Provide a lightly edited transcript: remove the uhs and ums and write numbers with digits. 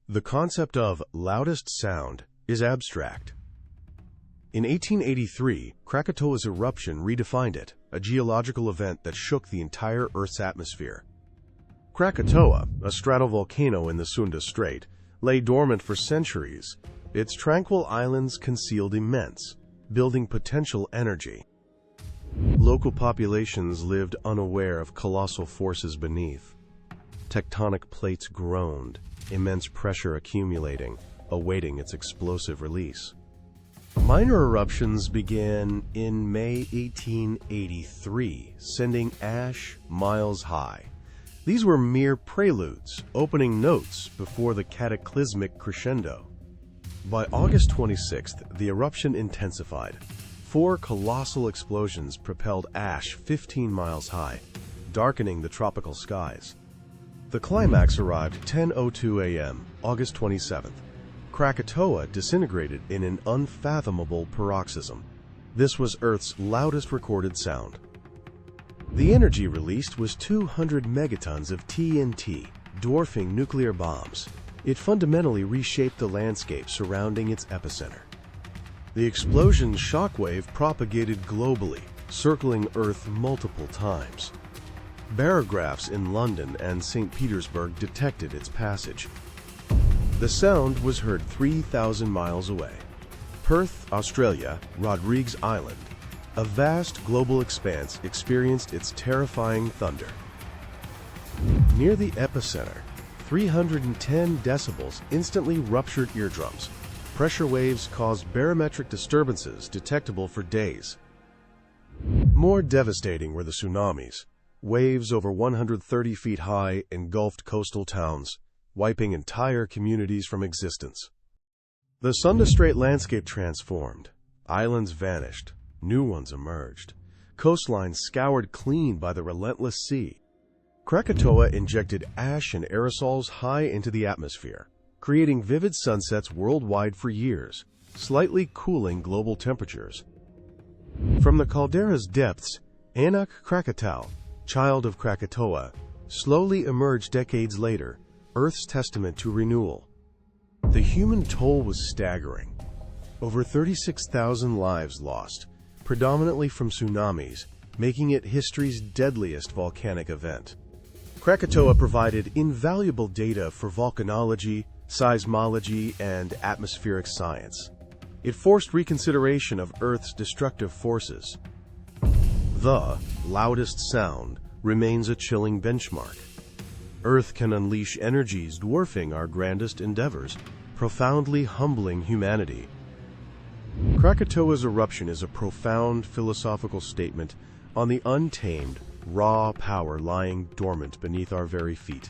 The concept of loudest sound is abstract. In 1883, Krakatoa's eruption redefined it, a geological event that shook the entire Earth's atmosphere. Krakatoa, a stratovolcano in the Sunda Strait, lay dormant for centuries. Its tranquil islands concealed immense, building potential energy. Local populations lived unaware of colossal forces beneath. Tectonic plates groaned, immense pressure accumulating, awaiting its explosive release. Minor eruptions began in May 1883, sending ash miles high. These were mere preludes, opening notes before the cataclysmic crescendo. By August 26th, the eruption intensified. 4 colossal explosions propelled ash 15 miles high, darkening the tropical skies. The climax arrived at 10:02 a.m., August 27th. Krakatoa disintegrated in an unfathomable paroxysm. This was Earth's loudest recorded sound. The energy released was 200 megatons of TNT, dwarfing nuclear bombs. It fundamentally reshaped the landscape surrounding its epicenter. The explosion's shockwave propagated globally, circling Earth multiple times. Barographs in London and St. Petersburg detected its passage. The sound was heard 3,000 miles away. Perth, Australia, Rodrigues Island, a vast global expanse experienced its terrifying thunder. Near the epicenter, 310 decibels instantly ruptured eardrums. Pressure waves caused barometric disturbances detectable for days. More devastating were the tsunamis. Waves over 130 feet high engulfed coastal towns, wiping entire communities from existence. The Sunda Strait landscape transformed. Islands vanished. New ones emerged. Coastlines scoured clean by the relentless sea. Krakatoa injected ash and aerosols high into the atmosphere, creating vivid sunsets worldwide for years, slightly cooling global temperatures. From the caldera's depths, Anak Krakatau, child of Krakatoa, slowly emerged decades later, Earth's testament to renewal. The human toll was staggering. Over 36,000 lives lost, predominantly from tsunamis, making it history's deadliest volcanic event. Krakatoa provided invaluable data for volcanology, seismology, and atmospheric science. It forced reconsideration of Earth's destructive forces. The loudest sound remains a chilling benchmark. Earth can unleash energies dwarfing our grandest endeavors, profoundly humbling humanity. Krakatoa's eruption is a profound philosophical statement on the untamed, raw power lying dormant beneath our very feet.